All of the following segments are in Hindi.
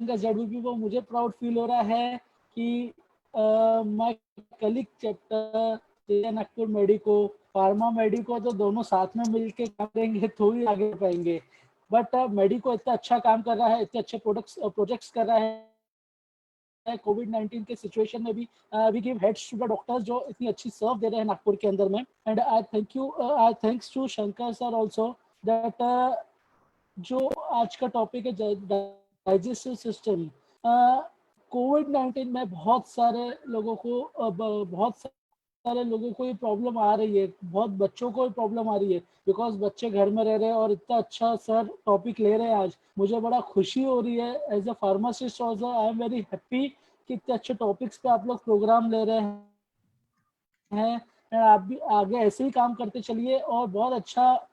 ZBP को मुझे प्राउड फील हो रहा है कि my colleague chapter Nagpur medico, pharma medico तो दोनों साथ में मिलके काम करेंगे तो ही आगे पाएंगे। बट मेडिको इतना अच्छा काम कर रहा है, इतने अच्छे प्रोजेक्ट्स कर रहा है कोविड-19 के सिचुएशन में भी। We give heads to the doctors जो इतनी अच्छी सर्व दे रहे हैं नागपुर के अंदर में। And I thanks to Shankar sir also that जो आज का टॉपिक है डाइजेस्टिव सिस्टम। कोविड-19 में बहुत सारे लोगों को ये प्रॉब्लम आ रही है, बहुत बच्चों को प्रॉब्लम आ रही है, बिकॉज बच्चे घर में रह रहे हैं और इतना अच्छा सर टॉपिक ले रहे हैं आज। मुझे बड़ा खुशी हो रही है as a pharmacist also. I am very happy कि इतने अच्छे टॉपिक्स पे आप लोग प्रोग्राम ले रहे हैं। आप भी आगे ऐसे ही काम करते चलिए और बहुत अच्छा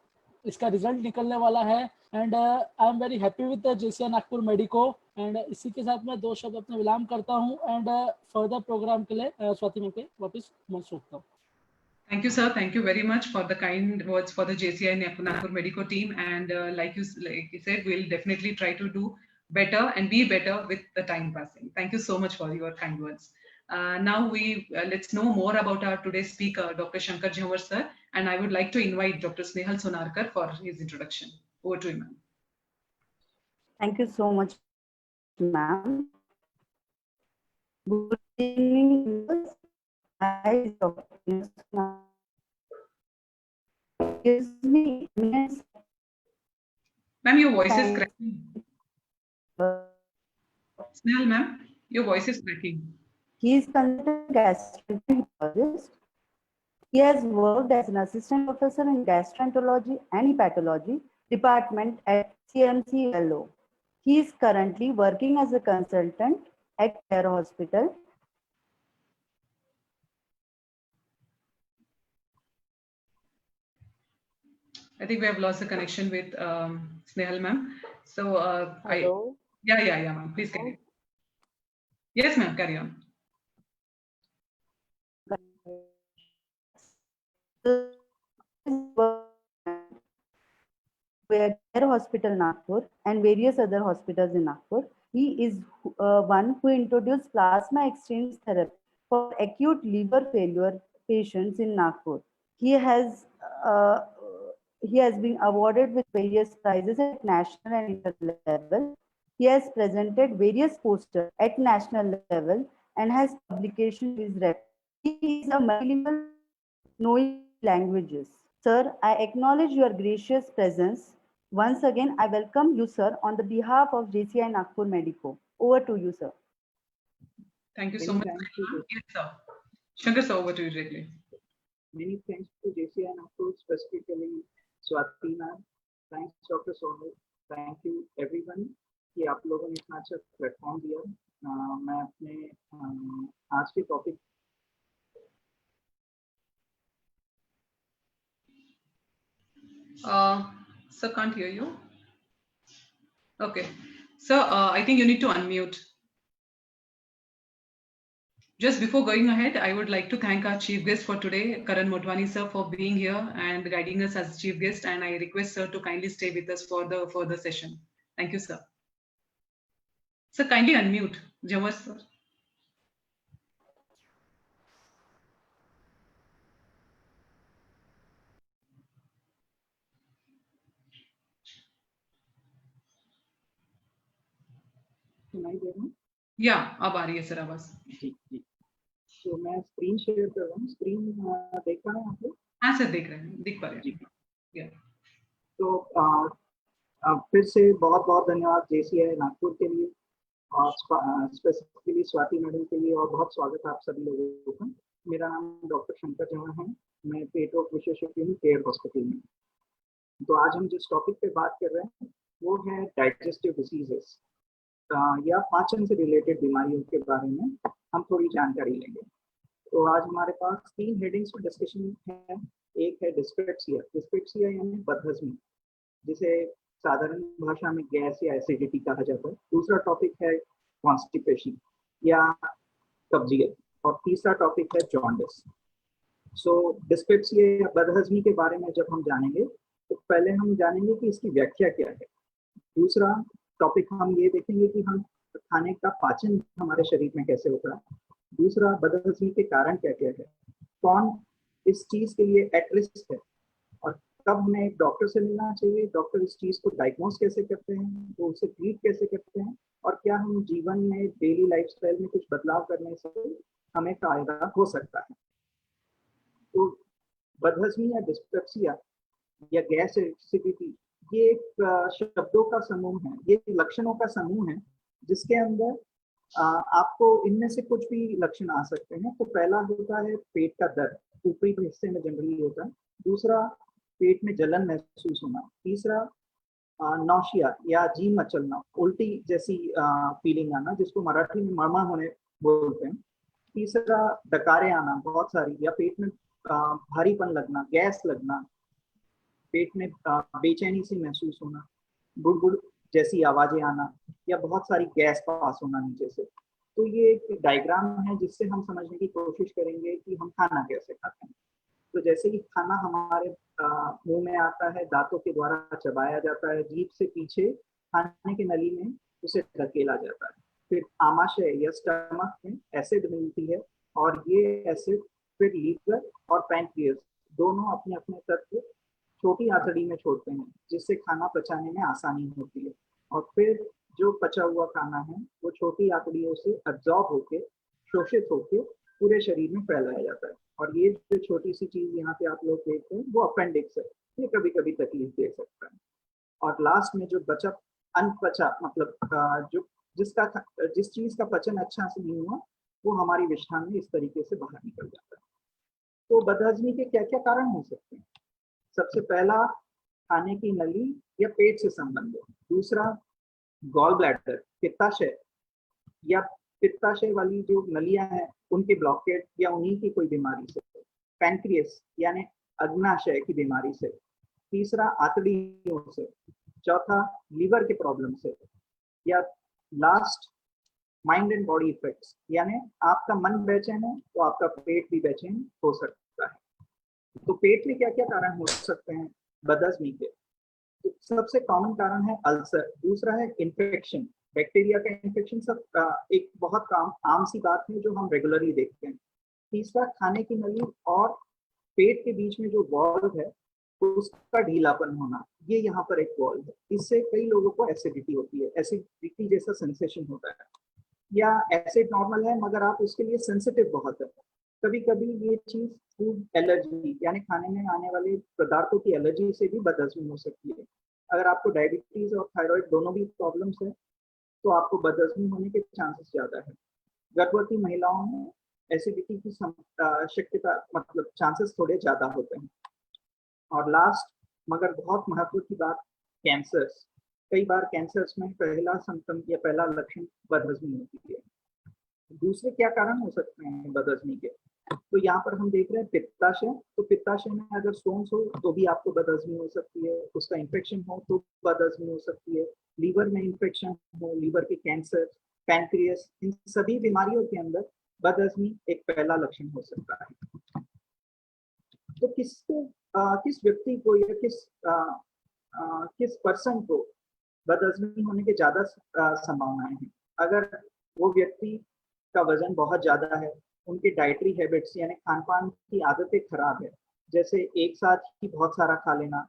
इसका रिजल्ट निकलने वाला है। And I am very happy with JCI Nagpur medico. And इसी के साथ मैं 2 शब्द अपने विराम करता हूँ एंड फर्दर प्रोग्राम के लिए स्वाति मैम के वापस मंच रखता हूँ। Thank you, sir. Thank you very much for the kind words for the JCI Nagpur Medico team. And like you said, we'll definitely try to do better and be better with the time passing. Thank you so much for your kind words. Now let's know more about our today's speaker, Dr. Shankar Jhanwar sir. And I would like to invite Dr. Snehal Sonarkar for his introduction. Over to you, ma'am. Thank you so much, ma'am. Good evening. Hi, Dr. Gives me immense. Ma'am, your voice is cracking. Snehal, ma'am, your voice is cracking. He is considered gastroenterologist. He has worked as an assistant professor in gastroenterology and hepatology department at CMC Hello. He is currently working as a consultant at Care Hospital. I think we have lost the connection with Snehal, ma'am. So, Hello. Yeah, ma'am. Please carry on. Yes, ma'am. Carry on. Care Hospital Nagpur and various other hospitals in Nagpur. He is one who introduced plasma exchange therapy for acute liver failure patients in Nagpur. He has been awarded with various prizes at national and international level. He has presented various posters at national level and has publications with his rep. He is a multilingual knowing languages. Sir, I acknowledge your gracious presence. Once again, I welcome you, sir, on the behalf of JCI Nagpur Medico. Over to you, sir. Thank you so much. Yes, sir. Shankar, sir, over to you directly. Many thanks to JCI Nagpur, specifically Swati ma'am. Thanks, Dr. Sonal. Thank you, everyone, कि आप लोगों ने इतना अच्छा प्लेटफॉर्म दिया। मैं अपने आज के topic Sir, can't hear you. Okay. Sir, I think you need to unmute. Just before going ahead, I would like to thank our chief guest for today, Karan Motwani sir, for being here and guiding us as chief guest. And I request sir to kindly stay with us for the further session. Thank you, sir. Sir, kindly unmute. Jhanwar sir. सुनाई दे रहा हूँ? या अब आ रही है सर आवाज। जी। तो मैं स्क्रीन शेयर कर रहा हूँ। स्क्रीन देख पा रहे हैं आप लोग? हाँ सर, देख रहे हैं, दिख पा रहे हैं। जी। तो फिर से बहुत बहुत धन्यवाद JCI नागपुर के लिए और स्पेसिफिकली स्वाति मैडम के लिए, और बहुत स्वागत आप सभी लोगों का। मेरा नाम डॉक्टर शंकर जhanwar है। मैं पेट रोग विशेषज्ञ हूँ केयर हॉस्पिटल में। तो आज हम जिस टॉपिक पे बात कर रहे हैं वो है डाइजेस्टिव डिसीजेस या पाचन से रिलेटेड बीमारियों के बारे में हम थोड़ी जानकारी लेंगे। तो आज हमारे पास 3 हेडिंग्स पर डिस्कशन है। एक है डिस्पेप्सिया यानी बदहजमी, जिसे साधारण भाषा में गैस या एसिडिटी कहा जाता है। दूसरा टॉपिक है कॉन्स्टिपेशन या कब्जियत, और तीसरा टॉपिक है जॉन्डिस। सो डिस्पेप्सिया या बदहजमी के बारे में जब हम जानेंगे तो पहले हम जानेंगे कि इसकी व्याख्या क्या है। दूसरा टॉपिक हम ये देखेंगे कि हम खाने का पाचन हमारे शरीर में कैसे होता है, दूसरा बदहजमी के कारण क्या क्या है, कौन इस चीज के लिए एट रिस्क है, और कब हमें एक डॉक्टर से मिलना चाहिए, डॉक्टर इस चीज को डायग्नोज कैसे करते हैं, वो उसे ट्रीट कैसे करते हैं, और क्या हम जीवन में डेली लाइफस्टाइल में कुछ बदलाव करने से हमें फायदा हो सकता है। तो बदहजमी या डिस्पेप्सिया या गैस एसिडिटी ये एक शब्दों का समूह है, ये लक्षणों का समूह है जिसके अंदर आपको इनमें से कुछ भी लक्षण आ सकते हैं। तो पहला होता है पेट का दर्द, ऊपरी हिस्से में जनरली होता है। दूसरा, पेट में जलन महसूस होना। तीसरा, नौशिया या जी मचलना, उल्टी जैसी फीलिंग आना, जिसको मराठी में मरमा होने बोलते हैं। तीसरा, डकारे आना बहुत सारी, या पेट में भारीपन लगना, गैस लगना, पेट में बेचैनी सी महसूस होना, गुड़गुड़ जैसी आवाजें आना, या बहुत सारी गैस पास होना नीचे से। तो ये एक डायग्राम है जिससे हम समझने की कोशिश करेंगे कि हम खाना कैसे खाते हैं। तो जैसे कि खाना हमारे मुंह में आता है, दांतों के द्वारा चबाया जाता है, जीभ से पीछे खाने की नली में उसे धकेला जाता है, फिर आमाशय या स्टमक में एसिड मिलती है, और ये एसिड फिर लीवर और पैंक्रियास दोनों अपने अपने तत्व छोटी आंतड़ी में छोड़ते हैं, जिससे खाना पचाने में आसानी होती है। और फिर जो पचा हुआ खाना है वो छोटी आंतड़ियों से अब्जॉर्ब होके, शोषित होके पूरे शरीर में फैलाया जाता है। और ये जो छोटी सी चीज यहाँ पे आप लोग देखते हैं वो अपेंडिक्स है, ये कभी कभी तकलीफ दे सकता है। और लास्ट में जो बचा अनपचा, मतलब जो जिस चीज का पचन अच्छा से नहीं हुआ, वो हमारी विष्ठान में इस तरीके से बाहर निकल जाता है। तो बदहजमी के क्या क्या कारण हो सकते हैं? सबसे पहला, खाने की नली या पेट से संबंधित। दूसरा, गॉल ब्लैडर, पित्ताशय या पित्ताशय वाली जो नलियां हैं उनके ब्लॉकेट या उन्हीं की कोई बीमारी से। पैनक्रियस यानी अग्नाशय की बीमारी से। तीसरा, आंतड़ियों से। चौथा, लीवर के प्रॉब्लम से। या last, mind and body effects, यानी आपका मन बेचैन है तो आपका पेट भी बेचैन हो सकता है। तो पेट में क्या क्या कारण हो सकते हैं बदहजमी के? तो सबसे कॉमन कारण है अल्सर। दूसरा है इन्फेक्शन, बैक्टीरिया का इन्फेक्शन, सब एक बहुत आम सी बात है जो हम रेगुलरली देखते हैं। तीसरा, खाने की नली और पेट के बीच में जो वॉल्व है उसका ढीलापन होना, ये यहाँ पर एक वॉल्व है, इससे कई लोगों को एसिडिटी होती है, एसिडिटी जैसा सेंसेशन होता है। या एसिड नॉर्मल है मगर आप उसके लिए सेंसिटिव बहुत है। कभी कभी ये चीज फूड एलर्जी यानी खाने में आने वाले पदार्थों की एलर्जी से भी बदहजमी हो सकती है। अगर आपको डायबिटीज और थायराइड दोनों भी प्रॉब्लम्स है तो आपको बदहजमी होने के चांसेस ज्यादा है। गर्भवती महिलाओं में एसिडिटी की शक्यता, मतलब चांसेस थोड़े ज्यादा होते हैं। और लास्ट मगर बहुत महत्व की बात, कैंसर्स। कई बार कैंसर्स में पहला सिम्टम या पहला लक्षण बदहजमी होती है। दूसरे क्या कारण हो सकते हैं बदहजमी के? तो यहाँ पर हम देख रहे हैं पित्ताशय। तो पित्ताशय में अगर स्टोन्स हो तो भी आपको बदहजमी हो सकती है, उसका इन्फेक्शन हो तो बदहजमी हो सकती है, लीवर में इन्फेक्शन हो, लीवर के कैंसर, पैंक्रियस, इन सभी बीमारियों के अंदर बदहजमी एक पहला लक्षण हो सकता है। तो किस व्यक्ति को या किस पर्सन को बदहजमी होने के ज्यादा संभावनाएं हैं? अगर वो व्यक्ति का वजन बहुत ज्यादा है, उनके डाइटरी हैबिट्स यानी खान पान की आदतें खराब है, जैसे एक साथ ही बहुत सारा खा लेना,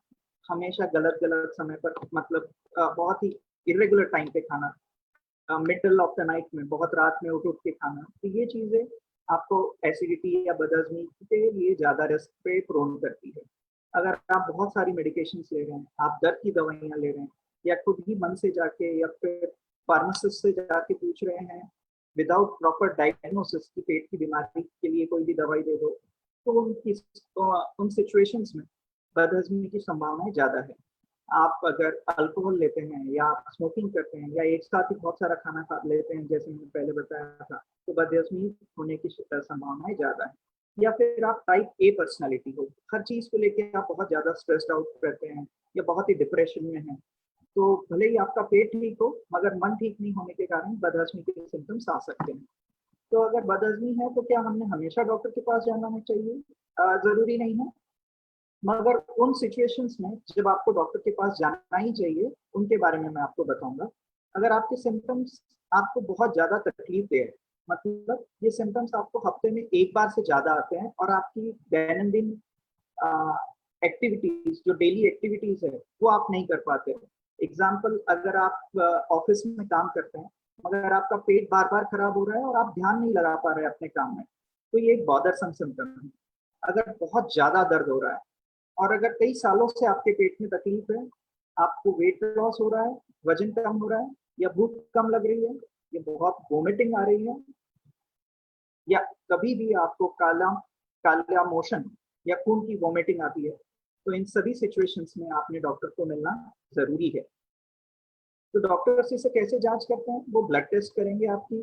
हमेशा गलत गलत समय पर, मतलब बहुत ही इरेगुलर टाइम पे खाना, मिडल ऑफ द नाइट में, बहुत रात में उठ उठ के खाना, तो ये चीजें आपको एसिडिटी या बदहजमी के लिए ज्यादा रिस्क पे प्रोन करती है। अगर आप बहुत सारी मेडिकेशंस ले रहे हैं, आप दर्द की दवाइयाँ ले रहे हैं, या खुद ही मन से जाके या फिर फार्मासिस्ट से जाके पूछ रहे हैं विदाउट प्रॉपर डायग्नोसिस की पेट की बीमारी के लिए कोई भी दवाई दे दो, तो उन सिचुएशंस में बदहजमी की संभावनाएं ज्यादा है। आप अगर अल्कोहल लेते हैं या आप स्मोकिंग करते हैं या एक साथ ही बहुत सारा खाना खा लेते हैं, जैसे मैंने पहले बताया था, तो बदहजमी होने की संभावनाएं ज्यादा है। या फिर आप टाइप ए पर्सनालिटी हो, हर चीज को लेकर आप बहुत ज्यादा स्ट्रेस्ड आउट रहते हैं या बहुत ही डिप्रेशन में हैं, तो भले ही आपका पेट ठीक हो मगर मन ठीक नहीं होने के कारण बदहजमी के सिम्टम्स आ सकते हैं। तो अगर बदहजमी है तो क्या हमने हमेशा डॉक्टर के पास जाना चाहिए? जरूरी नहीं है, मगर उन सिचुएशंस में जब आपको डॉक्टर के पास जाना ही चाहिए उनके बारे में मैं आपको बताऊंगा। अगर आपके सिम्टम्स आपको बहुत ज्यादा तकलीफ दे, मतलब ये सिम्टम्स आपको हफ्ते में एक बार से ज्यादा आते हैं और आपकी दैनंदिन एक्टिविटीज, जो डेली एक्टिविटीज है, वो आप नहीं कर पाते। एग्जाम्पल, अगर आप ऑफिस में काम करते हैं मगर आपका पेट बार बार खराब हो रहा है और आप ध्यान नहीं लगा पा रहे हैं अपने काम में, तो ये एक बॉदरसम सिम्टम है। अगर बहुत ज्यादा दर्द हो रहा है और अगर कई सालों से आपके पेट में तकलीफ है, आपको वेट लॉस हो रहा है, वजन कम हो रहा है, या भूख कम लग रही है, या बहुत वोमिटिंग आ रही है, या कभी भी आपको काला काला मोशन या खून की वोमिटिंग आती है, तो इन सभी सिचुएशंस में आपने डॉक्टर को मिलना जरूरी है। तो डॉक्टर्स इसे कैसे जांच करते हैं? वो ब्लड टेस्ट करेंगे आपकी,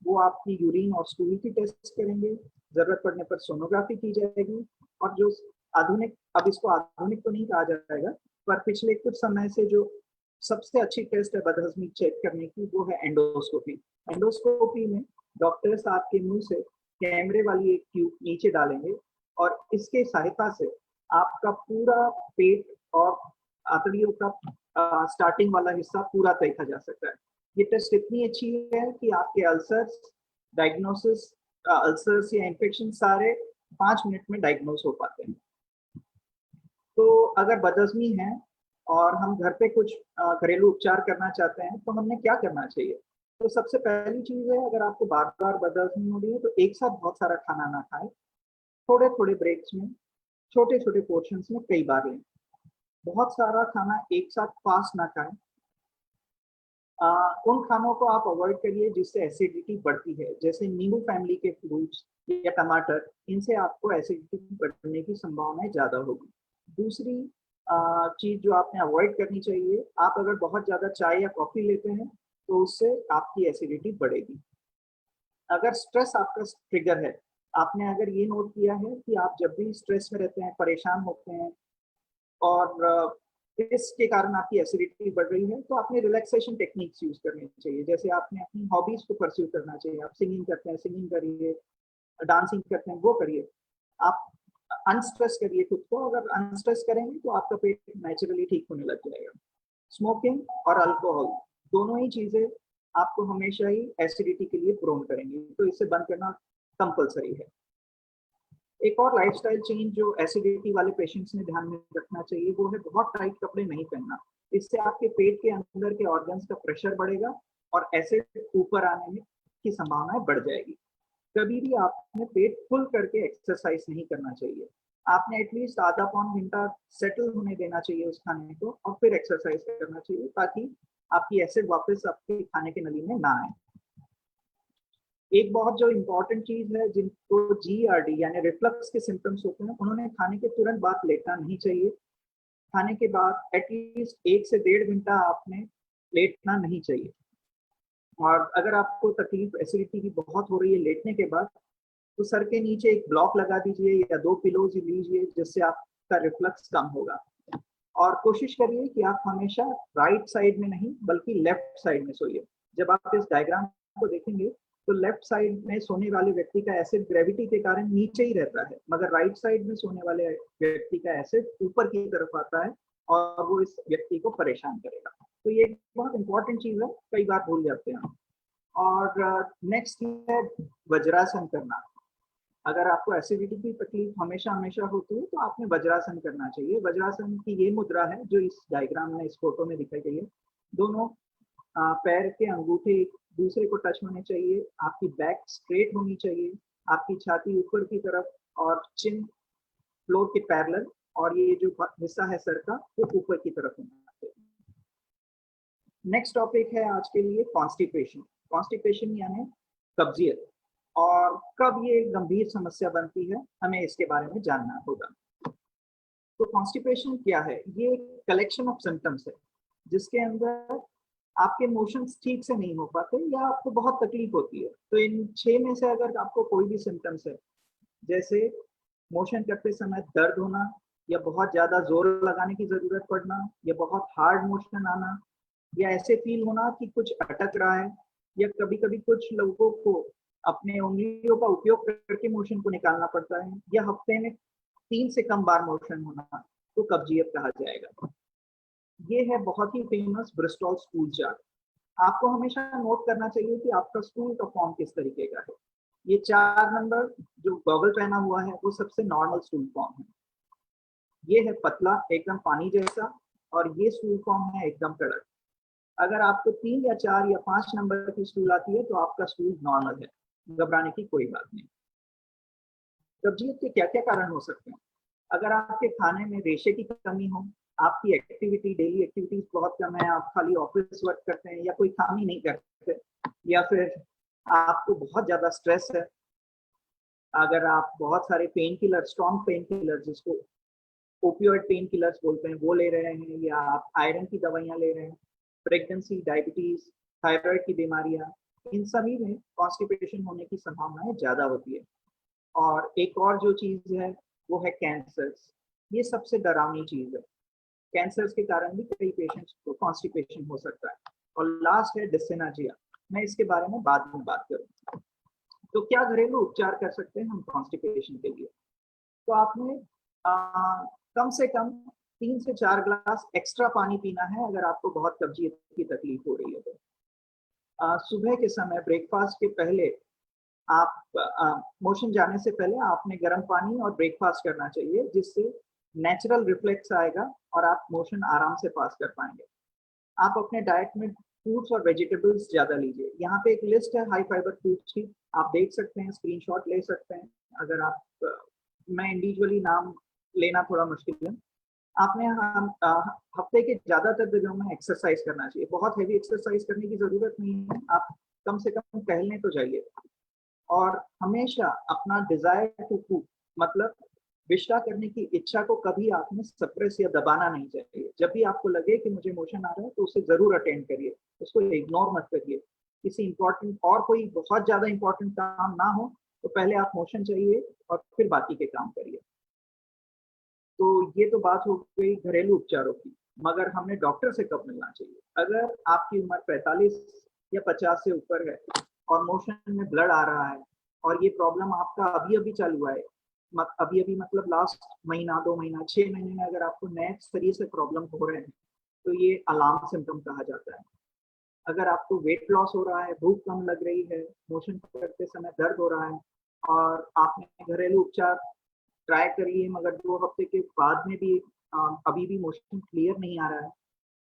वो आपकी यूरिन और स्टूल की टेस्ट करेंगे, जरूरत पड़ने पर सोनोग्राफी की जाएगी, और जो आधुनिक, अब इसको आधुनिक तो नहीं कहा जाएगा, पर पिछले कुछ समय से जो सबसे अच्छी टेस्ट है बदहजमी चेक करने की, वो है एंडोस्कोपी। एंडोस्कोपी में डॉक्टर्स आपके मुंह से कैमरे वाली एक ट्यूब नीचे डालेंगे और इसके सहायता से आपका पूरा पेट और आंतड़ियों का स्टार्टिंग वाला हिस्सा पूरा देखा जा सकता है। ये टेस्ट इतनी अच्छी है कि आपके अल्सर्स डायग्नोसिस, अल्सर्स या इन्फेक्शन सारे 5 मिनट में डायग्नोस हो पाते हैं। तो अगर बदहजमी है और हम घर पे कुछ घरेलू उपचार करना चाहते हैं तो हमें क्या करना चाहिए? तो सबसे पहली चीज है, अगर आपको बार बार बदहजमी हो रही है तो एक साथ बहुत सारा खाना ना खाएं, थोड़े थोड़े ब्रेक्स में छोटे छोटे पोर्शंस में कई बार लें। बहुत सारा खाना एक साथ फास्ट ना खाएं। उन खानों को आप अवॉइड करिए जिससे एसिडिटी बढ़ती है, जैसे नींबू फैमिली के फ्रूट्स या टमाटर, इनसे आपको एसिडिटी बढ़ने की संभावना ज्यादा होगी। दूसरी चीज जो आपने अवॉइड करनी चाहिए, आप अगर बहुत ज्यादा चाय या कॉफी लेते हैं तो उससे आपकी एसिडिटी बढ़ेगी। अगर स्ट्रेस आपका ट्रिगर है, आपने अगर ये नोट किया है कि आप जब भी स्ट्रेस में रहते हैं, परेशान होते हैं और इसके कारण आपकी एसिडिटी बढ़ रही है, तो आपने रिलैक्सेशन टेक्निक्स यूज करनी चाहिए। जैसे आपने अपनी हॉबीज को परस्यू करना चाहिए। आप सिंगिंग करते हैं, सिंगिंग करिए, डांसिंग करते हैं, वो करिए। आप अनस्ट्रेस करिए खुद को। अगर अनस्ट्रेस करेंगे तो आपका पेट नेचुरली ठीक होने लग जाएगा। स्मोकिंग और अल्कोहल दोनों ही चीजें आपको हमेशा ही एसिडिटी के लिए प्रोन करेंगे, तो इसे बंद करना कंपलसरी है। एक और लाइफस्टाइल चेंज जो एसिडिटी वाले पेशेंट्स ने ध्यान में रखना चाहिए, वो है बहुत टाइट कपड़े नहीं पहनना। इससे आपके पेट के अंदर के ऑर्गन्स का प्रेशर बढ़ेगा और एसिड ऊपर आने में की संभावना बढ़ जाएगी। कभी भी आपने पेट फुल करके एक्सरसाइज नहीं करना चाहिए। आपने एटलीस्ट आधा पौन घंटा सेटल होने देना चाहिए उस खाने को और फिर एक्सरसाइज करना चाहिए, ताकि आपकी एसिड वापस आपके खाने के नली में ना आए। एक बहुत जो इम्पोर्टेंट चीज है, जिनको GERD यानी रिफ्लक्स के सिम्टम्स होते हैं, उन्होंने खाने के तुरंत बाद लेटना नहीं चाहिए। खाने के बाद एटलीस्ट 1 से 1.5 घंटा आपने लेटना नहीं चाहिए। और अगर आपको तकलीफ एसिडिटी की बहुत हो रही है लेटने के बाद, तो सर के नीचे एक ब्लॉक लगा दीजिए या 2 पिलोज लीजिए, जिससे आपका रिफ्लक्स कम होगा। और कोशिश करिए कि आप हमेशा राइट साइड में नहीं बल्कि लेफ्ट साइड में सोइए। जब आप इस डायग्राम को देखेंगे तो लेफ्ट साइड में सोने वाले व्यक्ति का एसिड ग्रेविटी के कारण नीचे ही रहता है, मगर राइट साइड में सोने वाले व्यक्ति का एसिड ऊपर की तरफ आता है और वो इस व्यक्ति को परेशान करेगा। तो ये एक बहुत इंपॉर्टेंट चीज है, कई बार भूल जाते हैं। और नेक्स्ट है वज्रासन करना। अगर आपको एसिडिटी की तकलीफ हमेशा हमेशा होती है तो आपने वज्रासन करना चाहिए। वज्रासन की ये मुद्रा है जो इस डायग्राम में, इस फोटो में दिखाई गई है। दोनों पैर के अंगूठे एक दूसरे को टच होने चाहिए, आपकी बैक स्ट्रेट होनी चाहिए, आपकी छाती ऊपर की तरफ और चिन फ्लोर के पैरेलल, और ये जो हिस्सा है सर का वो ऊपर की तरफ होना चाहिए। नेक्स्ट टॉपिक है आज के लिए कॉन्स्टिपेशन। कॉन्स्टिपेशन यानी कब्जियत, और कब ये गंभीर समस्या बनती है हमें इसके बारे में जानना होगा। तो कॉन्स्टिपेशन क्या है? ये कलेक्शन ऑफ सिम्टम्स है जिसके अंदर आपके मोशंस ठीक से नहीं हो पाते या आपको बहुत तकलीफ होती है। तो इन 6 में से अगर आपको कोई भी सिम्टम्स है, जैसे मोशन करते समय दर्द होना, या बहुत ज्यादा जोर लगाने की जरूरत पड़ना, या बहुत हार्ड मोशन आना, या ऐसे फील होना कि कुछ अटक रहा है, या कभी कभी कुछ लोगों को अपने उंगलियों का उपयोग करके मोशन को निकालना पड़ता है, या हफ्ते में 3 से कम बार मोशन होना, तो कब्जियत कहा जाएगा। ये है बहुत ही फेमस ब्रिस्टॉल स्टूल चार्ट। आपको हमेशा नोट करना चाहिए कि आपका स्टूल का फॉर्म किस तरीके का है। ये 4 नंबर जो गॉगल पहना हुआ है वो सबसे नॉर्मल स्टूल फॉर्म है। ये है पतला एकदम पानी जैसा, और ये स्टूल फॉर्म है एकदम कड़क। अगर आपको 3 या 4 या 5 नंबर की स्टूल आती है तो आपका स्टूल नॉर्मल है, घबराने की कोई बात नहीं। कब्जियत के क्या क्या कारण हो सकते हैं? अगर आपके खाने में रेशे की कमी हो, आपकी एक्टिविटी डेली एक्टिविटीज बहुत कम है, आप खाली ऑफिस वर्क करते हैं या कोई काम ही नहीं करते, या फिर आपको बहुत ज्यादा स्ट्रेस है, अगर आप बहुत सारे pain killer, strong pain killer जिसको ओपियोइड पेन किलर्स बोलते हैं वो ले रहे हैं, या आप आयरन की दवाइयाँ ले रहे हैं, प्रेगनेंसी, डायबिटीज, थायराइड की बीमारियां, इन सभी में कॉन्स्टिपेशन होने की संभावनाएं ज्यादा होती है। और एक और जो चीज है वो है कैंसर्स। ये सबसे डरावनी चीज है। कैंसर्स के कारण भी कई पेशेंट्स को कॉन्स्टिपेशन हो सकता है। और लास्ट है डिस्सेनाजिया। मैं इसके बारे में बाद में बात करूँ। तो क्या घरेलू उपचार कर सकते हैं हम कॉन्स्टिपेशन के लिए? तो आपने कम से कम 3 से 4 ग्लास एक्स्ट्रा पानी पीना है अगर आपको बहुत कब्जियत की तकलीफ हो रही है तो। सुबह के समय ब्रेकफास्ट के पहले आप मोशन जाने से पहले आपने गर्म पानी और ब्रेकफास्ट करना चाहिए, जिससे नेचुरल रिफ्लेक्स आएगा और आप मोशन आराम से पास कर पाएंगे। आप अपने डाइट में फ्रूट्स और वेजिटेबल्स ज़्यादा लीजिए। यहाँ पे एक लिस्ट है हाई फाइबर फूड्स की, आप देख सकते हैं, स्क्रीनशॉट ले सकते हैं। अगर आप मैं इंडिविजुअली नाम लेना थोड़ा मुश्किल है। आपने हफ्ते के ज़्यादातर दिनों में एक्सरसाइज करना चाहिए। बहुत हैवी एक्सरसाइज करने की ज़रूरत नहीं है, आप कम से कम टहलने तो जाइए। और हमेशा अपना डिजायर टू फूड, मतलब विष्टा करने की इच्छा को कभी आपने सप्रेस या दबाना नहीं चाहिए। जब भी आपको लगे कि मुझे मोशन आ रहा है तो उसे जरूर अटेंड करिए, उसको इग्नोर मत करिए। किसी इंपॉर्टेंट और कोई बहुत ज्यादा इंपॉर्टेंट काम ना हो तो पहले आप मोशन चाहिए और फिर बाकी के काम करिए। तो ये तो बात हो गई घरेलू उपचारों की, मगर हमें डॉक्टर से कब मिलना चाहिए? अगर आपकी उम्र 45 या 50 से ऊपर है और मोशन में ब्लड आ रहा है और ये प्रॉब्लम आपका अभी अभी चालू हुआ है, अभी अभी मतलब लास्ट महीना, 2 महीना, 6 महीने में अगर आपको नए तरीके से प्रॉब्लम हो रहे हैं तो ये अलार्म सिम्टम कहा जाता है। अगर आपको वेट लॉस हो रहा है, भूख कम लग रही है, मोशन करते समय दर्द हो रहा है और आपने घरेलू उपचार ट्राई करिए मगर 2 हफ्ते के बाद में भी अभी भी मोशन क्लियर नहीं आ रहा है,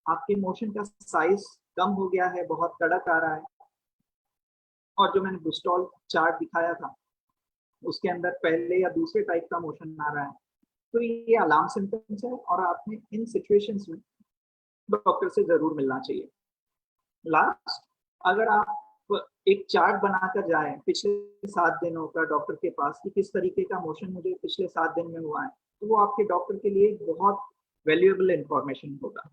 आपके मोशन का साइज कम हो गया है, बहुत कड़क आ रहा है, और जो मैंने बुस्टॉल चार्ट दिखाया था उसके अंदर पहले या दूसरे टाइप का मोशन आ रहा है, तो ये अलार्म सिम्टम्स है और आपने इन सिचुएशंस में डॉक्टर से जरूर मिलना चाहिए। लास्ट, अगर आप एक चार्ट बनाकर जाएं पिछले 7 दिनों का डॉक्टर के पास कि किस तरीके का मोशन मुझे पिछले 7 दिन में हुआ है, तो वो आपके डॉक्टर के लिए बहुत वैल्यूएबल इंफॉर्मेशन होगा।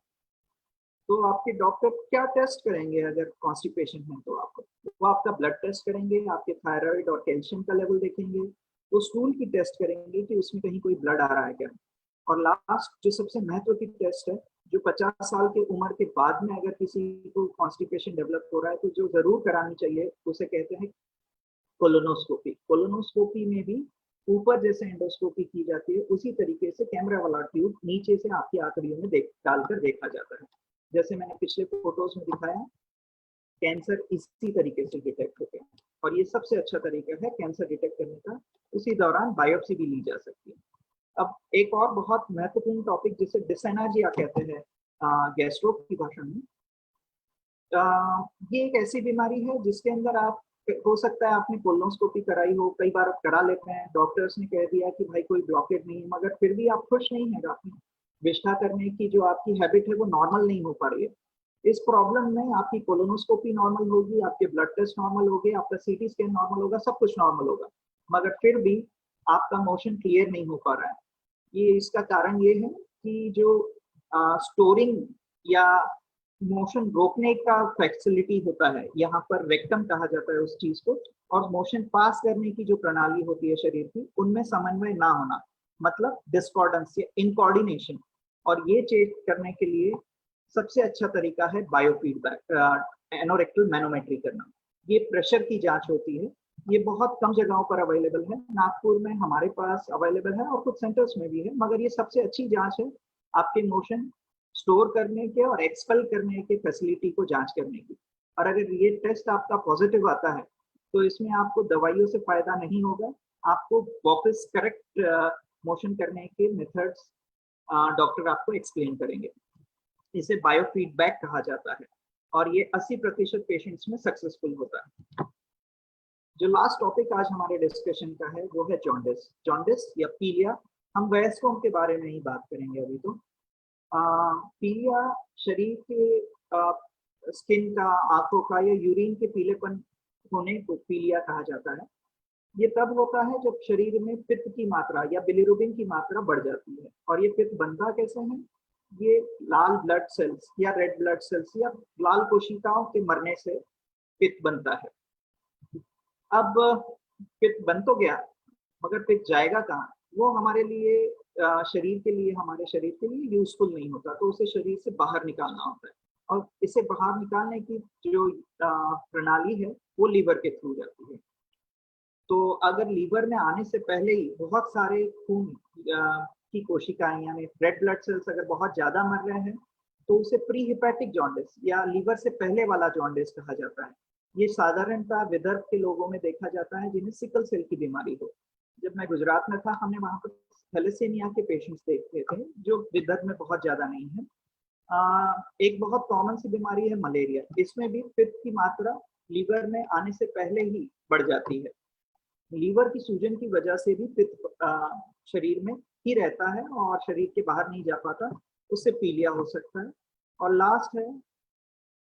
तो आपके डॉक्टर क्या टेस्ट करेंगे अगर कॉन्स्टिपेशन है तो वो आपका ब्लड टेस्ट करेंगे, आपके थायराइड और कैल्शियम का लेवल देखेंगे, वो स्टूल की टेस्ट करेंगे कि उसमें कहीं कोई ब्लड आ रहा है क्या, और लास्ट जो सबसे महत्व की टेस्ट है, जो 50 साल की उम्र के बाद में अगर किसी को कॉन्स्टिपेशन डेवलप हो रहा है तो जो जरूर करानी चाहिए उसे कहते हैं कोलोनोस्कोपी। कोलोनोस्कोपी में भी ऊपर जैसे एंडोस्कोपी की जाती है उसी तरीके से कैमरा वाला ट्यूब नीचे से आपकी आंतड़ियों में डालकर देखा जाता है। जैसे मैंने पिछले फोटोज में दिखाया, कैंसर इसी तरीके से डिटेक्ट होते हैं और ये सबसे अच्छा तरीका है कैंसर डिटेक्ट करने का। उसी दौरान बायोप्सी भी ली जा सकती है। अब एक और बहुत महत्वपूर्ण टॉपिक जिसे डिसेनाजिया कहते हैं गैस्ट्रो की भाषा में, ये एक ऐसी बीमारी है जिसके अंदर आप, हो सकता है आपने कोलोनोस्कोपी कराई हो, कई बार आप करा लेते हैं, डॉक्टर्स ने कह दिया कि भाई कोई ब्लॉकेज नहीं है, मगर फिर भी आप खुश नहीं है, आपने विष्ठा करने की जो आपकी हैबिट है वो नॉर्मल नहीं हो पा रही है। इस प्रॉब्लम में आपकी कोलोनोस्कोपी नॉर्मल होगी, आपके ब्लड टेस्ट नॉर्मल होंगे, आपका सीटी स्कैन नॉर्मल होगा, सब कुछ नॉर्मल होगा, मगर फिर भी आपका मोशन क्लियर नहीं हो पा रहा है। ये इसका कारण ये है कि जो स्टोरिंग या मोशन रोकने का फैसिलिटी होता है, यहाँ पर रेक्टम कहा जाता है उस चीज को, और मोशन पास करने की जो प्रणाली होती है शरीर की, उनमें समन्वय ना होना, मतलब डिस्कॉर्डेंस या इनकोऑर्डिनेशन। और ये चेक करने के लिए सबसे अच्छा तरीका है बायोफीडबैक, एनोरेक्टल मैनोमेट्री करना। ये प्रेशर की जांच होती है, ये बहुत कम जगहों पर अवेलेबल है, नागपुर में हमारे पास अवेलेबल है और कुछ सेंटर्स में भी है, मगर ये सबसे अच्छी जांच है आपके मोशन स्टोर करने के और एक्सपेल करने के फैसिलिटी को जांच करने की। और अगर ये टेस्ट आपका पॉजिटिव आता है तो इसमें आपको दवाइयों से फायदा नहीं होगा, आपको वापस करेक्ट मोशन करने के मेथड्स डॉक्टर आपको एक्सप्लेन करेंगे। इसे बायोफीडबैक कहा जाता है और ये 80% पेशेंट्स में सक्सेसफुल होता है। जो लास्ट टॉपिक आज हमारे डिस्कशन का है वो है जॉन्डिस। जॉन्डिस या पीलिया, हम वयस्कों के बारे में ही बात करेंगे अभी। तो पीलिया शरीर के स्किन का, आंखों का या यूरिन के पीलेपन होने को पीलिया कहा जाता है। ये तब होता है जब शरीर में पित्त की मात्रा या बिलिरुबिन की मात्रा बढ़ जाती है। और ये पित्त बनता कैसे है? ये लाल ब्लड सेल्स या रेड ब्लड सेल्स या लाल कोशिकाओं के मरने से पित्त बनता है। अब पित्त बन तो गया, मगर पित्त जाएगा कहाँ? वो हमारे लिए शरीर के लिए, हमारे शरीर के लिए यूजफुल नहीं होता, तो उसे शरीर से बाहर निकालना होता है। और इसे बाहर निकालने की जो प्रणाली है वो लीवर के थ्रू जाती है। तो अगर लीवर में आने से पहले ही बहुत सारे खून की कोशिकाएं यानी रेड ब्लड सेल्स अगर बहुत ज्यादा मर रहे हैं तो उसे प्री हिपैटिक जॉन्डिस या लीवर से पहले वाला जॉन्डिस कहा जाता है। ये साधारणतः विदर्भ के लोगों में देखा जाता है जिन्हें सिकल सेल की बीमारी हो। जब मैं गुजरात में था, हमने वहां पर थैलेसीमिया के पेशेंट्स देखे थे जो विदर्भ में बहुत ज्यादा नहीं है। एक बहुत कॉमन सी बीमारी है मलेरिया। इसमें भी पित्त की मात्रा लीवर में आने से पहले ही बढ़ जाती है। लीवर की सूजन की वजह से भी पित्त शरीर में ही रहता है और शरीर के बाहर नहीं जा पाता, उससे पीलिया हो सकता है। और लास्ट है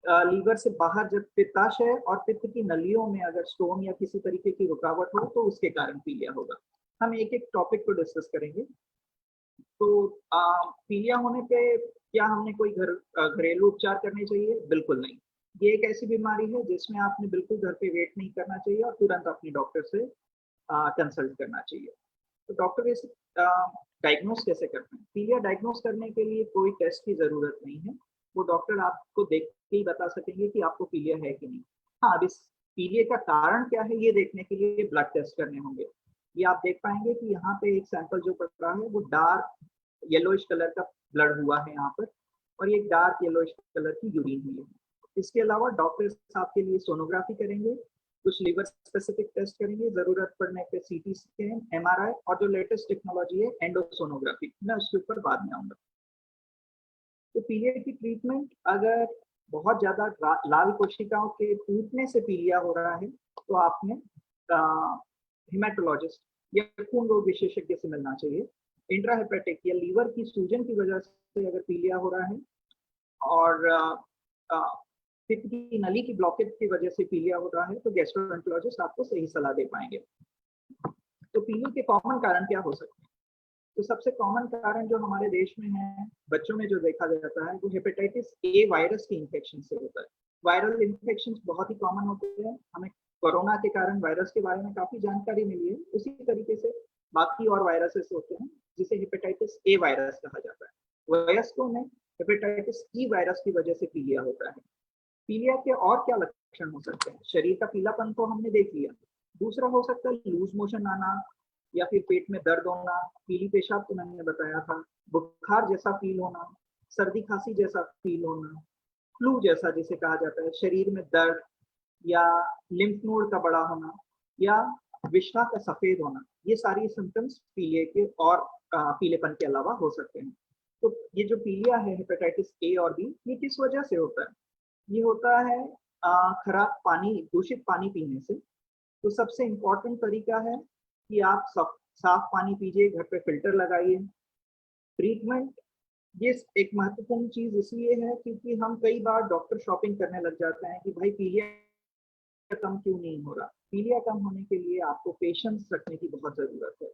लीवर से बाहर जब पित्ताशय और पित्त की नलियों में अगर स्टोन या किसी तरीके की रुकावट हो तो उसके कारण पीलिया होगा। हम एक एक टॉपिक को डिस्कस करेंगे। तो पीलिया होने पे क्या हमने कोई घरेलू उपचार करने चाहिए? बिल्कुल नहीं। ये एक ऐसी बीमारी है जिसमें आपने बिल्कुल घर पे वेट नहीं करना चाहिए और तुरंत अपने डॉक्टर से कंसल्ट करना चाहिए। तो डॉक्टर इसे डायग्नोस कैसे करते हैं? पीलिया डायग्नोस करने के लिए कोई टेस्ट की जरूरत नहीं है, वो डॉक्टर आपको देख के ही बता सकेंगे कि आपको पीलिया है कि नहीं। हाँ, अब इस पीलिया का कारण क्या है ये देखने के लिए ब्लड टेस्ट करने होंगे। ये आप देख पाएंगे कि यहाँ पे एक सैंपल जो पड़ रहा है वो डार्क येलोइश कलर का ब्लड हुआ है यहाँ पर, और ये डार्क येलोइश कलर की यूरिन हुई है। इसके अलावा डॉक्टर्स आपके लिए सोनोग्राफी करेंगे, कुछ लीवर स्पेसिफिक टेस्ट करेंगे, जरूरत पड़ने पे सीटी स्कैन, एमआरआई और जो लेटेस्ट टेक्नोलॉजी है एंडोसोनोग्राफी, मैं उसके ऊपर बाद में आऊंगा। तो पीलिया की ट्रीटमेंट, अगर बहुत ज्यादा लाल कोशिकाओं के टूटने से पीलिया हो रहा है तो आपने हेमेटोलॉजिस्ट या खून रोग विशेषज्ञ से मिलना चाहिए। इंट्राहेपेटिक या लीवर की सूजन की वजह से अगर पीलिया हो रहा है और पित्त की नली की ब्लॉकेज की वजह से पीलिया हो रहा है तो गैस्ट्रोएंटरोलॉजिस्ट आपको सही सलाह दे पाएंगे। तो पीलिया के कॉमन कारण क्या हो सकते हैं? तो सबसे कॉमन कारण जो हमारे देश में है, बच्चों में जो देखा जाता है, वो हेपेटाइटिस ए वायरस के इन्फेक्शन से होता है। वायरल इन्फेक्शन बहुत ही कॉमन होते हैं। हमें कोरोना के कारण वायरस के बारे में काफी जानकारी मिली है, उसी तरीके से बाकी और वायरसेस होते हैं जिसे हेपेटाइटिस ए वायरस कहा जाता है। वयस्कों में हेपेटाइटिस ई वायरस की वजह से पीलिया होता है। पीलिया के और क्या लक्षण हो सकते हैं? शरीर का पीलापन तो हमने देख लिया। दूसरा हो सकता है लूज मोशन आना या फिर पेट में दर्द होना, पीली पेशाब तो मैंने बताया था, बुखार जैसा फील होना, सर्दी खांसी जैसा फील होना, फ्लू जैसा जिसे कहा जाता है, शरीर में दर्द या लिम्फ नोड का बड़ा होना या विष्ठा का सफेद होना, ये सारी सिम्टम्स पीलिया के और पीलेपन के अलावा हो सकते हैं। तो ये जो पीलिया है हेपेटाइटिस ए और बी, ये किस वजह से होता है? ये होता है खराब पानी, दूषित पानी पीने से। तो सबसे इम्पोर्टेंट तरीका है कि आप साफ पानी पीजिए, घर पे फिल्टर लगाइए। ट्रीटमेंट, ये एक महत्वपूर्ण चीज इसलिए है क्योंकि हम कई बार डॉक्टर शॉपिंग करने लग जाते हैं कि भाई पीलिया कम क्यों नहीं हो रहा। पीलिया कम होने के लिए आपको पेशेंस रखने की बहुत जरूरत है।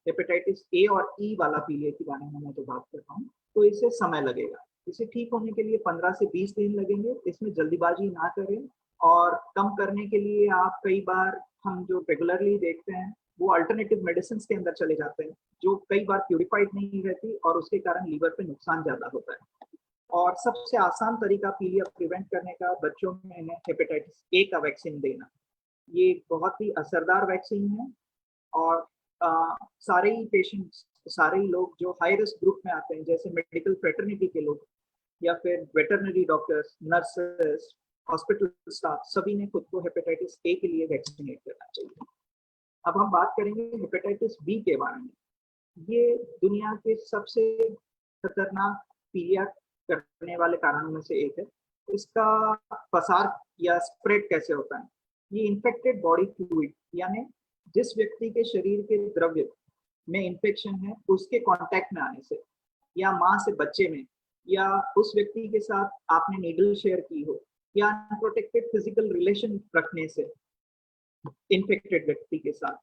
हेपेटाइटिस ए और ई वाला पीलिया के बारे में मैं तो बात कर रहा हूँ, तो इसे समय लगेगा। इसे ठीक होने के लिए 15 से 20 दिन लगेंगे। इसमें जल्दीबाजी ना करें, और कम करने के लिए आप कई बार हम जो रेगुलरली देखते हैं वो अल्टरनेटिव मेडिसिन के अंदर चले जाते हैं जो कई बार प्यूरिफाइड नहीं रहती और उसके कारण लीवर पे नुकसान ज्यादा होता है। और सबसे आसान तरीका पीलिया प्रिवेंट करने का बच्चों में है हेपेटाइटिस ए का वैक्सीन देना। ये बहुत ही असरदार वैक्सीन है और सारे ही पेशेंट्स, सारे ही लोग जो हाई रिस्क ग्रुप में आते हैं, जैसे मेडिकल फ्रेटर्निटी के लोग या फिर veterinary doctors, nurses, hospital staff सभी ने खुद को हेपेटाइटिस ए के लिए वैक्सीनेट करना चाहिए। अब हम बात करेंगे हेपेटाइटिस बी के बारे में। ये दुनिया के सबसे खतरनाक पीलिया करने वाले कारणों में से एक है। इसका पसार या स्प्रेड कैसे होता है? ये इन्फेक्टेड बॉडी फ्लूइड यानी जिस व्यक्ति के शरीर के द्रव्य में इन्फेक्शन है उसके कांटेक्ट में आने से, या माँ से बच्चे में, या उस व्यक्ति के साथ आपने नीडल शेयर की हो, या अनप्रोटेक्टेड फिजिकल रिलेशन रखने से इन्फेक्टेड व्यक्ति के साथ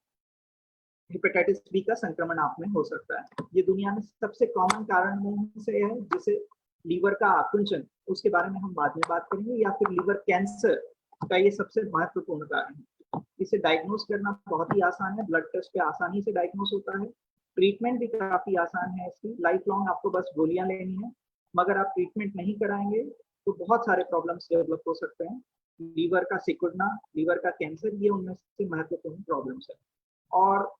हेपेटाइटिस बी का संक्रमण आप में हो सकता है। ये दुनिया में सबसे कॉमन कारण में से है, जिसे लीवर का आकुंचन, उसके बारे में हम बाद में बात करेंगे, या फिर लीवर कैंसर का ये सबसे महत्वपूर्ण कारण है। इसे डायग्नोस करना बहुत ही आसान है, ब्लड टेस्ट पे आसानी से डायग्नोस होता है। ट्रीटमेंट भी काफी आसान है इसकी, लाइफ लॉन्ग आपको बस गोलियां लेनी है। मगर आप ट्रीटमेंट नहीं कराएंगे तो बहुत सारे प्रॉब्लम्स डेवलप हो सकते हैं। लीवर का सिकुड़ना, लीवर का कैंसर, ये उनमें से महत्वपूर्ण प्रॉब्लम्स है। और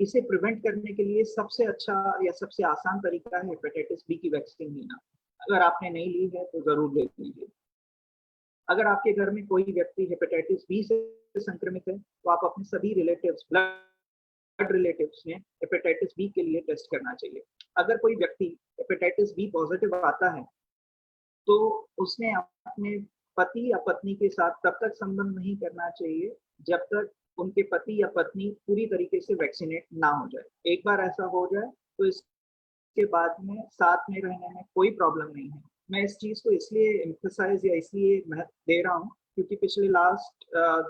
इसे प्रिवेंट करने के लिए सबसे अच्छा या सबसे आसान तरीका है हेपेटाइटिस बी की वैक्सीन लेना। अगर आपने नहीं ली है तो जरूर ले लीजिए। अगर आपके घर में कोई व्यक्ति हेपेटाइटिस बी से संक्रमित है तो आप अपने सभी रिलेटिव्स, ब्लड रिलेटिव्स में हेपेटाइटिस बी के लिए टेस्ट करना चाहिए। अगर कोई व्यक्ति हेपेटाइटिस बी पॉजिटिव आता है तो उसने अपने पति या पत्नी के साथ तब तक संबंध नहीं करना चाहिए जब तक उनके पति या पत्नी पूरी तरीके से वैक्सीनेट ना हो जाए। एक बार ऐसा हो जाए तो इसके बाद में साथ में रहने में कोई प्रॉब्लम नहीं है। मैं इस चीज को इसलिए एम्फसाइज या इसलिए महत्व दे रहा हूँ क्योंकि पिछले लास्ट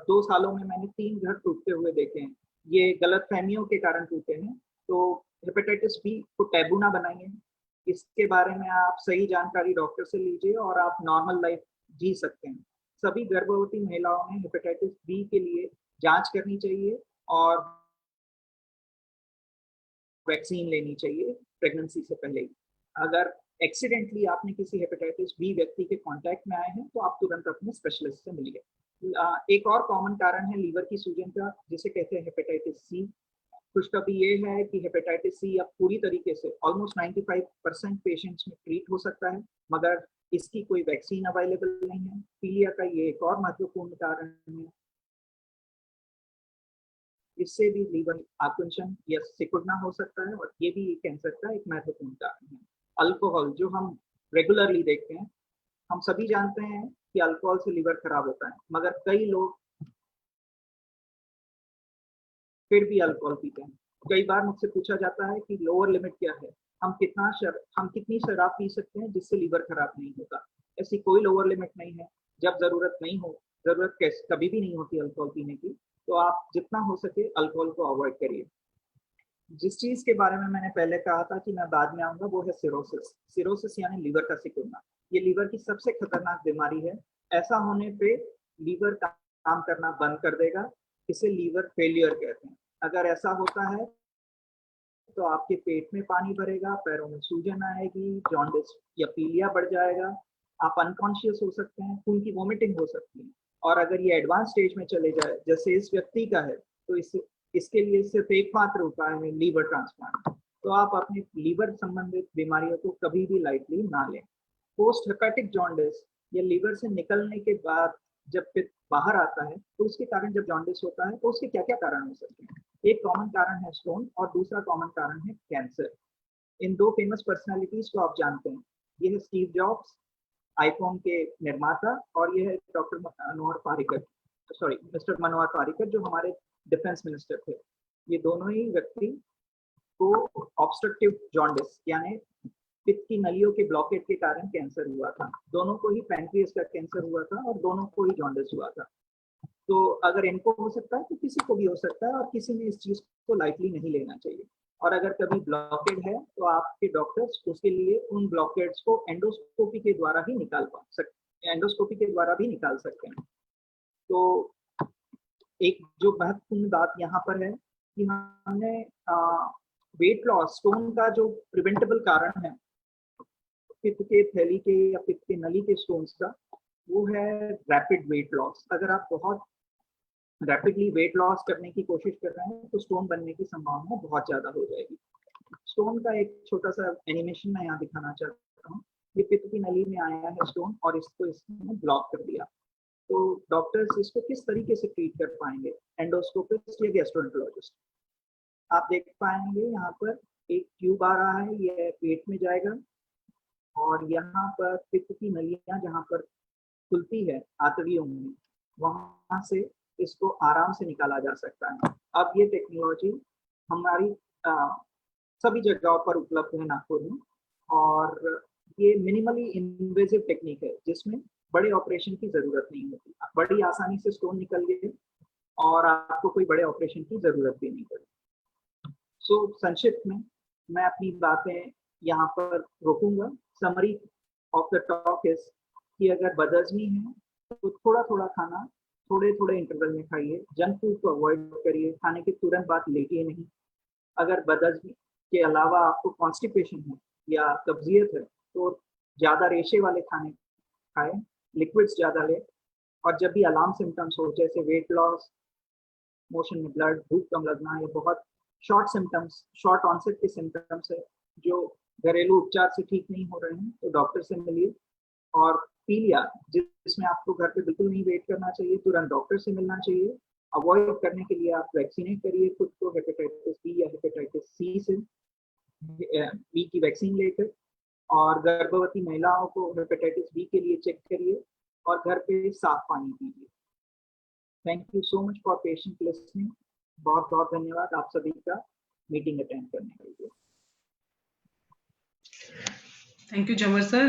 2 सालों में मैंने 3 घर टूटते हुए देखे हैं। ये गलत फहमियों के कारण टूटे हैं। तो हेपेटाइटिस बी को टैबू ना बनाइए, इसके बारे में आप सही जानकारी डॉक्टर से लीजिए और आप नॉर्मल लाइफ जी सकते हैं। सभी गर्भवती महिलाओं ने हेपेटाइटिस बी के लिए जांच करनी चाहिए और वैक्सीन लेनी चाहिए प्रेगनेंसी से पहले ही। अगर एक्सीडेंटली आपने किसी हेपेटाइटिस बी व्यक्ति के कांटेक्ट में आए हैं तो आप तुरंत अपने स्पेशलिस्ट से मिलिए। एक और कॉमन कारण है लीवर की सूजन का, जिसे कहते हैं हेपेटाइटिस सी। खुशखबरी ये है कि हेपेटाइटिस सी अब पूरी तरीके से ऑलमोस्ट 95% पेशेंट्स में ट्रीट हो सकता है, मगर इसकी कोई वैक्सीन अवेलेबल नहीं है। पीलिया का ये एक और महत्वपूर्ण कारण है। इससे भी लीवर आकुंचन या सिकुड़ना हो सकता है और ये भी कैंसर का एक महत्वपूर्ण कारण है। अल्कोहल जो हम रेगुलरली देखते हैं, हम सभी जानते हैं कि अल्कोहल से लीवर खराब होता है, मगर कई लोग फिर भी अल्कोहल पीते हैं। कई बार मुझसे पूछा जाता है कि लोअर लिमिट क्या है, हम कितनी शराब पी सकते हैं जिससे लीवर खराब नहीं होता। ऐसी कोई लोअर लिमिट नहीं है। जब जरूरत नहीं हो, जरूरत कभी भी नहीं होती अल्कोहल पीने की, तो आप जितना हो सके अल्कोहल को अवॉइड करिए। जिस चीज के बारे में मैंने पहले कहा था कि मैं बाद में आऊंगा, वो है सिरोसिस। सिरोसिस यानी लीवर का सिकुड़ना। ये लीवर की सबसे खतरनाक बीमारी है। ऐसा होने पे लीवर काम करना बंद कर देगा। इसे लीवर फेलियर कहते हैं। अगर ऐसा होता है तो आपके पेट में पानी भरेगा, पैरों में सूजन आएगी, जॉन्डिस या पीलिया बढ़ जाएगा, आप अनकॉन्शियस हो सकते हैं, खून की वॉमिटिंग हो सकती है। और अगर ये एडवांस स्टेज में चले जाए जैसे इस व्यक्ति का है, तो इसके लिए सिर्फ एकमात्र उपाय है लीवर ट्रांसप्लांट। तो आप अपने लीवर संबंधित बीमारियों को कभी भी लाइटली ना लें। पोस्ट हेपेटिक जॉन्डिस या लीवर से निकलने के बाद जब पित्त बाहर आता है तो उसके कारण जब जॉन्डिस होता है तो उसके क्या क्या कारण हो सकते हैं? एक कॉमन कारण है स्टोन और दूसरा कॉमन कारण है कैंसर। इन 2 फेमस पर्सनालिटीज को आप जानते हैं। ये है स्टीव जॉब्स, आईफोन के निर्माता, और ये है डॉक्टर मनोहर पारिकर, सॉरी मिस्टर मनोहर पारिकर, जो हमारे डिफेंस मिनिस्टर थे। ये दोनों ही व्यक्ति को ऑब्स्ट्रक्टिव जॉन्डिस यानी पित्त की नलियों के ब्लॉकेट के कारण कैंसर हुआ था। दोनों को ही पैंक्रियास का कैंसर हुआ था और दोनों को ही जॉन्डिस हुआ था। तो अगर इनको हो सकता है तो किसी को भी हो सकता है और किसी ने इस चीज को लाइटली नहीं लेना चाहिए। और अगर कभी ब्लॉकेड है तो आपके डॉक्टर्स उसके लिए उन ब्लॉकेट्स को एंडोस्कोपी के द्वारा ही निकाल सकते हैं। तो एक जो महत्वपूर्ण बात यहाँ पर है कि हमने वेट लॉस, स्टोन का जो प्रिवेंटेबल कारण है पित्त के थैली के या पित्त के नली के स्टोन्स का, वो है रैपिड वेट लॉस। अगर आप बहुत रैपिडली वेट लॉस करने की कोशिश कर रहे हैं तो स्टोन बनने की संभावना बहुत ज्यादा हो जाएगी। स्टोन का एक छोटा सा एनिमेशन मैं यहाँ दिखाना चाहता हूँ। ये पित्त की नली में आया है स्टोन और इसको इसने ब्लॉक कर दिया। तो डॉक्टर्स इसको किस तरीके से ट्रीट कर पाएंगे, एंडोस्कोपिस्ट या गैस्ट्रोएंटरोलॉजिस्ट। आप देख पाएंगे यहाँ पर एक ट्यूब आ रहा है, यह पेट में जाएगा और यहाँ पर पित्त की नलियां जहाँ पर खुलती है आंतड़ियों में, वहां से इसको आराम से निकाला जा सकता है। अब ये टेक्नोलॉजी हमारी सभी जगहों पर उपलब्ध है नागपुर में, और ये मिनिमली इन्वेजिव टेक्निक है जिसमें बड़े ऑपरेशन की जरूरत नहीं होती। बड़ी आसानी से स्टोन निकल गए और आपको कोई बड़े ऑपरेशन की जरूरत भी नहीं पड़ी। सो संक्षिप्त में मैं अपनी बातें यहाँ पर रोकूंगा। Summary of the talk is कि अगर बदहजमी है तो थोड़ा थोड़ा खाना थोड़े थोड़े इंटरवल में खाइए। जंक फूड को अवॉइड करिए, खाने के तुरंत बाद लेटिए नहीं। अगर बदहजमी के अलावा आपको कॉन्स्टिपेशन है या कब्जियत है तो ज़्यादा रेशे वाले खाने खाएं, लिक्विड्स ज़्यादा लें, और जब भी अलार्म सिम्टम्स हो जैसे वेट लॉस, मोशन में ब्लड, भूख कम लगना, या बहुत शॉर्ट सिम्टम्स, शॉर्ट ऑनसेट के सिम्टम्स है जो घरेलू उपचार से ठीक नहीं हो रहे हैं, तो डॉक्टर से मिलिए। और पीलिया जिसमें आपको घर पे बिल्कुल नहीं वेट करना चाहिए, तुरंत डॉक्टर से मिलना चाहिए। अवॉइड करने के लिए आप वैक्सीनेट करिए खुद को हेपेटाइटिस बी या हेपेटाइटिस सी से, बी की वैक्सीन लेकर। और गर्भवती महिलाओं को हेपेटाइटिस बी के लिए चेक करिए और घर पे साफ पानी पीजिए। Thank you so much for patient listening. बहुत बहुत धन्यवाद आप सभी का मीटिंग अटेंड करने के लिए। थैंक यू जमर सर,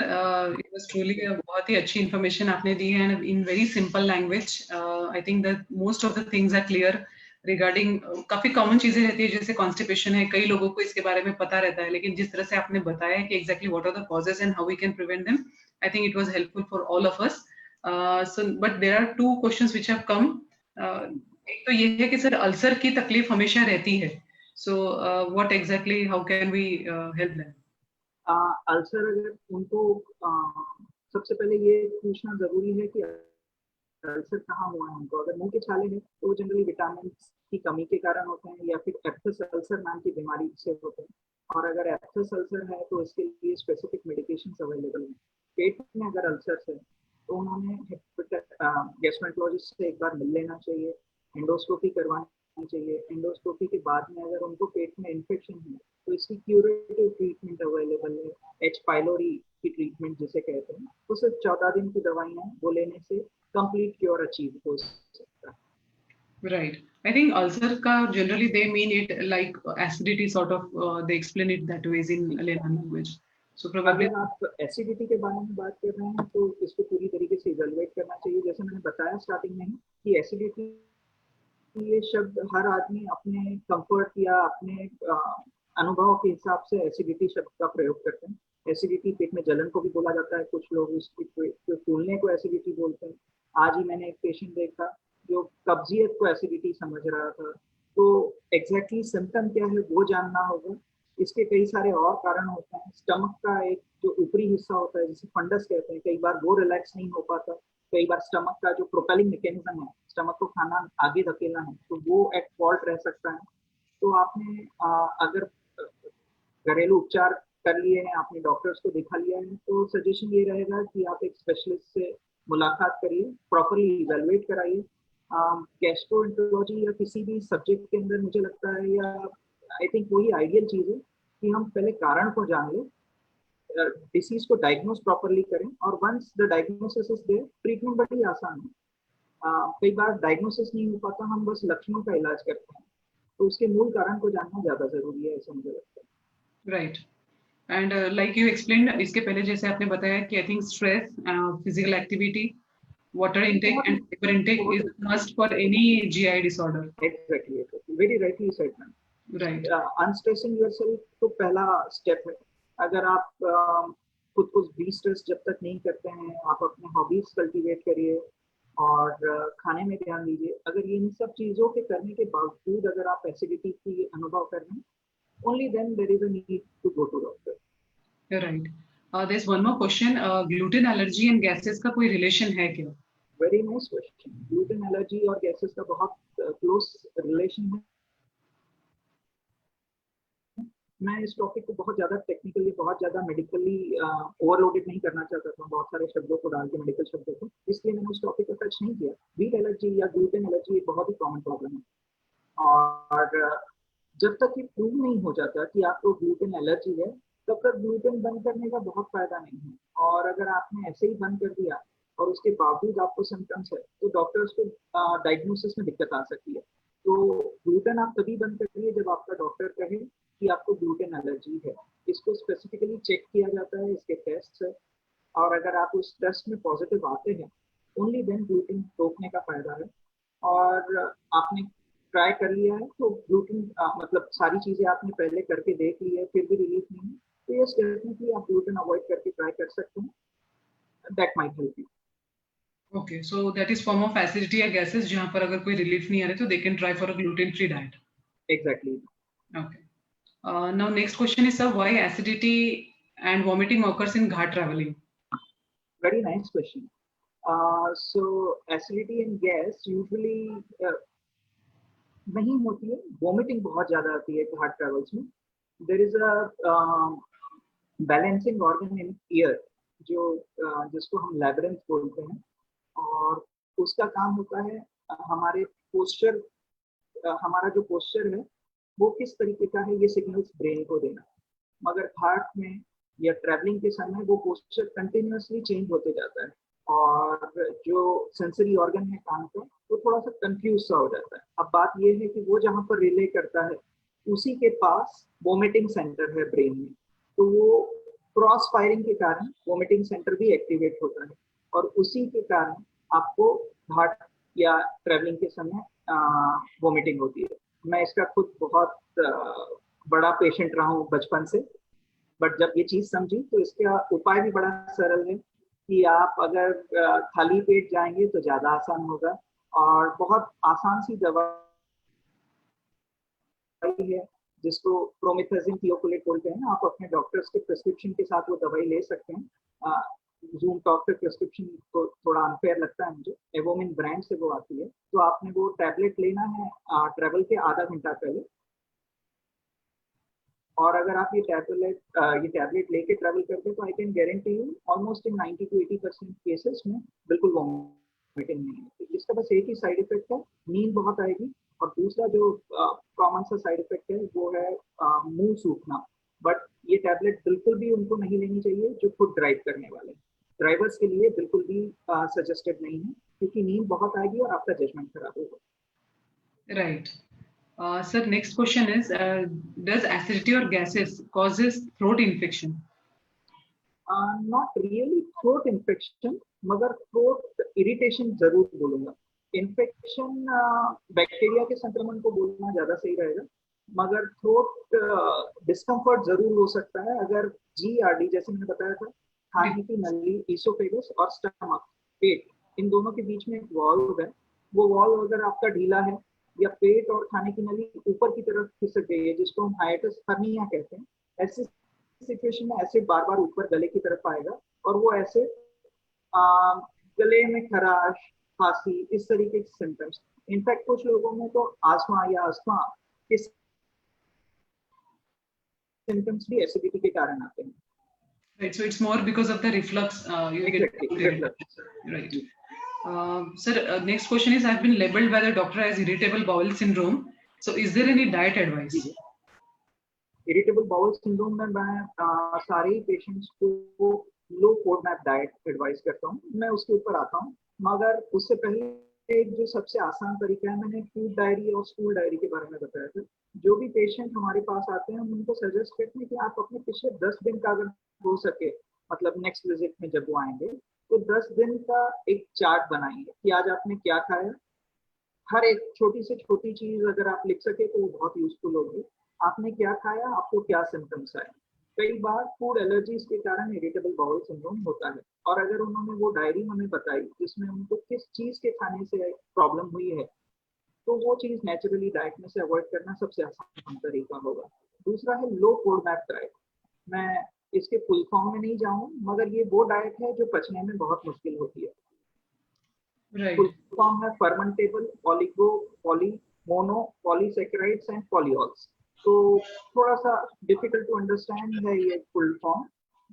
इट वाज ट्रूली बहुत ही अच्छी इन्फॉर्मेशन आपने दी है in very simple language. I think that most of the things are clear regarding. काफी कॉमन चीजें रहती है जैसे कॉन्स्टिपेशन है, कई लोगों को इसके बारे में पता रहता है, लेकिन जिस तरह से आपने बताया कि exactly what are the causes and how we can prevent them, I think it was helpful for all of us. So but there are two questions which have come. एक तो ये है कि सर अल्सर की तकलीफ हमेशा रहती है, so what exactly how can we help them? Ulcer अगर उनको सबसे पहले ये पूछना जरूरी है कि अल्सर कहाँ हुआ है उनको। अगर मुंह के छाले हैं तो वो जनरली विटामिन की कमी के कारण होते हैं या फिर एप्थस अल्सर नाम की बीमारी से होते हैं। और अगर एप्थस अल्सर है तो इसके लिए स्पेसिफिक मेडिकेशंस अवेलेबल हैं। पेट में अगर अल्सर है तो उन्होंने गैस्ट्रोएंटरोलॉजिस्ट से एक बार मिल लेना चाहिए, एंडोस्कोपी करवानी चाहिए। एंडोस्कोपी के बाद में अगर उनको पेट में इन्फेक्शन है तो इसकी क्यूरेटिव ट्रीटमेंट अवेलेबल है, एच पाइलोरी की ट्रीटमेंट जिसे कहते हैं। तो सिर्फ 14 दिन की दवाइयाँ वो लेने से कंप्लीट क्योर अचीव हो सकता है। Right. I think ulcer ka generally they mean it like acidity sort of, they explain it that way in layman language. So probably अगर आप एसिडिटी के बारे में बात कर रहे हैं तो इसको पूरी तरीके से इवेलुएट करना चाहिए। जैसे मैंने बताया स्टार्टिंग में कि एसिडिटी ये शब्द हर आदमी अपने कंफर्ट या अपने अनुभव के हिसाब से एसिडिटी शब्द का प्रयोग करते हैं। एसिडिटी पेट में जलन को भी बोला जाता है, कुछ लोग इसके फूलने को एसिडिटी बोलते हैं। आज ही मैंने एक पेशेंट देखा जो कब्जियत को एसिडिटी समझ रहा था। तो एग्जैक्टली सिम्टम क्या है वो जानना होगा। इसके कई सारे और कारण होते हैं। स्टमक का एक जो ऊपरी हिस्सा होता है जिसे फंडस कहते हैं, कई बार वो रिलैक्स नहीं हो पाता। कई बार स्टमक का जो प्रोपेलिंग मैकेनिज्म है, स्टमक को खाना आगे धकेलना है, तो वो एट फॉल्ट रह सकता है। तो आपने अगर घरेलू उपचार कर लिए हैं, आपने डॉक्टर्स को दिखा लिया है, तो सजेशन ये रहेगा कि आप एक स्पेशलिस्ट से मुलाकात करिए, प्रॉपरली इवेलुएट कराइए। गैस्ट्रोएंटरोलॉजी या किसी भी सब्जेक्ट के अंदर मुझे लगता है, या आई थिंक वही आइडियल चीज़ है कि हम पहले कारण को जान लें, डिसीज को डायग्नोज प्रॉपरली करें, और once the diagnosis is there, treatment बड़ी आसान है। कई बार डायग्नोसिस नहीं हो पाता, हम बस लक्षणों का इलाज करते हैं, तो उसके मूल कारण को जानना ज़्यादा जरूरी है, ऐसा मुझे लगता है। right. And like you explained, इसके पहले जैसे आपने बताया कि I think stress, physical activity, water intake and fiber intake is a must for any GI disorder. Exactly. Very rightly said, ma'am. Right. Unstressing yourself तो पहला स्टेप है। अगर आप खुद को डिस्ट्रेस जब तक नहीं करते हैं, आप अपने हॉबीज कल्टीवेट करिए और खाने में ध्यान दीजिए। अगर इन सब चीज़ों के करने के बावजूद अगर आप एसिडिटी की अनुभव कर रहे हैं, only then there is a need to go to doctor. You're right. There's one more question. Gluten allergy and gases का कोई relation है क्या? Very nice question. Gluten allergy और gases का बहुत close relation है। मैं इस टॉपिक को बहुत ज़्यादा टेक्निकली, बहुत ज़्यादा मेडिकली ओवरलोडेड नहीं करना चाहता था, बहुत सारे शब्दों को डाल के, मेडिकल शब्दों को, इसलिए मैंने उस टॉपिक को टच नहीं किया। व्हीट एलर्जी या ग्लूटेन एलर्जी एक बहुत ही कॉमन प्रॉब्लम है, और जब तक ये प्रूव नहीं हो जाता कि आपको ग्लूटेन एलर्जी है, तब तक ग्लूटेन बंद करने का बहुत फायदा नहीं है। और अगर आपने ऐसे ही बंद कर दिया और उसके बावजूद आपको सिम्टम्स है, तो डॉक्टर्स को डायग्नोसिस में दिक्कत आ सकती है। तो ग्लूटेन आप तभी बंद करिए जब आपका डॉक्टर कहे कि आपको ग्लूटेन एलर्जी है। इसको स्पेसिफिकली चेक किया जाता है, इसके टेस्ट है, और अगर आप उस टेस्ट में पॉजिटिव आते हैं, ओनली देन ग्लूटेन रोकने का फायदा है। और आपने ट्राई कर लिया है तो ग्लूटेन मतलब सारी चीजें आपने पहले करके देख ली है, फिर भी रिलीफ नहीं है, तो यस डेफिनेटली आप ग्लूटेन अवॉइड करके ट्राई कर सकते हैं, that might help you. Okay, so that is form of acidity या gases जहाँ पर अगर कोई relief नहीं आ रही तो they can try for a gluten-free diet. Exactly. Okay. Now next question is, sir, why acidity and vomiting occurs in ghat traveling? Very nice question. So acidity and gas usually नहीं होती है, वॉमिटिंग बहुत ज्यादा आती है घाट ट्रेवल्स में। There is a balancing organ in ear जो जिसको हम लैबिरिंथ बोलते हैं, और उसका काम होता है हमारे पोस्चर, हमारा जो पोस्चर है वो किस तरीके का है, ये सिग्नल्स ब्रेन को देना। मगर हार्ट में या ट्रैवलिंग के समय वो पोस्चर कंटिन्यूअसली चेंज होते जाता है, और जो सेंसरी ऑर्गन है कान का, वो थोड़ा सा कंफ्यूज सा हो जाता है। अब बात ये है कि वो जहाँ पर रिले करता है उसी के पास वोमिटिंग सेंटर है ब्रेन में, तो वो क्रॉस फायरिंग के कारण वोमिटिंग सेंटर भी एक्टिवेट होता है, और उसी के कारण आपको घाट या ट्रैवलिंग के समय वोमिटिंग होती है। मैं इसका खुद बहुत बड़ा पेशेंट रहा हूँ बचपन से, बट जब ये चीज समझी तो इसका उपाय भी बड़ा सरल है कि आप अगर खाली पेट जाएंगे तो ज्यादा आसान होगा, और बहुत आसान सी दवाई है जिसको प्रोमेथाजिन थियोफिलेट बोलते हैं। आप अपने डॉक्टर्स के प्रिस्क्रिप्शन के साथ वो दवाई ले सकते हैं। जूम टॉक पे प्रिस्क्रिप्शन तो थोड़ा अनफेयर लगता है मुझे, एवोमिन ब्रांड से वो आती है, तो आपने वो टैबलेट लेना है ट्रेवल के आधा घंटा पहले, और अगर आप ये टैबलेट लेके ट्रैवल करते हैं तो I can guarantee you almost in 90 to 80% cases में बिल्कुल वॉमिटिंग नहीं है। इसका बस एक ही साइड इफेक्ट है, नींद बहुत आएगी, और दूसरा जो कॉमन सा साइड इफेक्ट है वो है मुंह सूखना। बट ये टैबलेट बिल्कुल भी उनको नहीं लेनी चाहिए जो खुद ड्राइव करने वाले, ड्राइवर्स के लिए बिल्कुल भी सजेस्टेड नहीं है, क्योंकि नींद बहुत आएगी और आपका जजमेंट खराब होगा। Right. Sir, next question is, does acidity or gases causes throat infection? Not really throat infection, मगर थ्रोट इरिटेशन जरूर बोलूंगा। इन्फेक्शन बैक्टीरिया के संक्रमण को बोलना ज्यादा सही रहेगा, मगर थ्रोट डिस्कम्फर्ट जरूर हो सकता है अगर GERD, जैसे मैंने बताया था, खाने की नली, ईसोफेगस और स्टमक, पेट, इन दोनों के बीच में एक वॉल्व है, वो वॉल्व अगर आपका ढीला है या पेट और खाने की नली ऊपर की तरफ खिसक गई है, जिसको हम हाइटिस हर्निया कहते हैं, ऐसे सिचुएशन में ऐसे बार बार ऊपर गले की तरफ आएगा, और वो ऐसे गले में खराश, खांसी, इस तरीके के सिम्टम्स। इनफैक्ट कुछ लोगों में तो आस्मा या अस्थमा के सिम्टम्स भी एसिडिटी के कारण आते हैं। Right, so it's more because of the reflux. Reflux. Right. Sir, next question is, I've been labeled by the doctor as irritable bowel syndrome. So, is there any diet advice? Irritable bowel syndrome में मैं सारे ही पेशेंट्स को लो फोडमैप डाइट एडवाइस करता हूँ, मैं उसके ऊपर आता हूँ। मगर उससे पहले एक जो सबसे आसान तरीका है, मैंने फूड डायरी और स्टूल डायरी के बारे में बताया था। जो भी पेशेंट हमारे पास आते हैं हम उनको सजेस्ट करते हैं कि आप अपने पिछले 10 दिन का, अगर हो सके, मतलब नेक्स्ट विजिट में जब वो आएंगे तो 10 दिन का एक चार्ट बनाएंगे कि आज आपने क्या खाया। हर एक छोटी से छोटी चीज अगर आप लिख सके तो वो बहुत यूजफुल होगी। आपने क्या खाया, आपको क्या सिम्टम्स आए। कई बार फूड एलर्जीज के कारण इरिटेबल बाउल सिंड्रोम होता है, और अगर उन्होंने वो डायरी हमें बताई जिसमें उनको किस चीज के खाने से प्रॉब्लम हुई है, तो वो चीज नेचुरली डाइट में से अवॉइड करना सबसे आसान तरीका होगा। दूसरा है लो फोडमैप डाइट। मैं इसके फुल फॉर्म में नहीं जाऊँ, मगर ये वो डाइट है जो पचने में बहुत मुश्किल होती है। Right. फुल फॉर्म है fermentable, oligo, poly, mono, polysaccharides and polyols. तो थोड़ा सा डिफिकल्ट टू अंडरस्टैंड है ये फुल फॉर्म,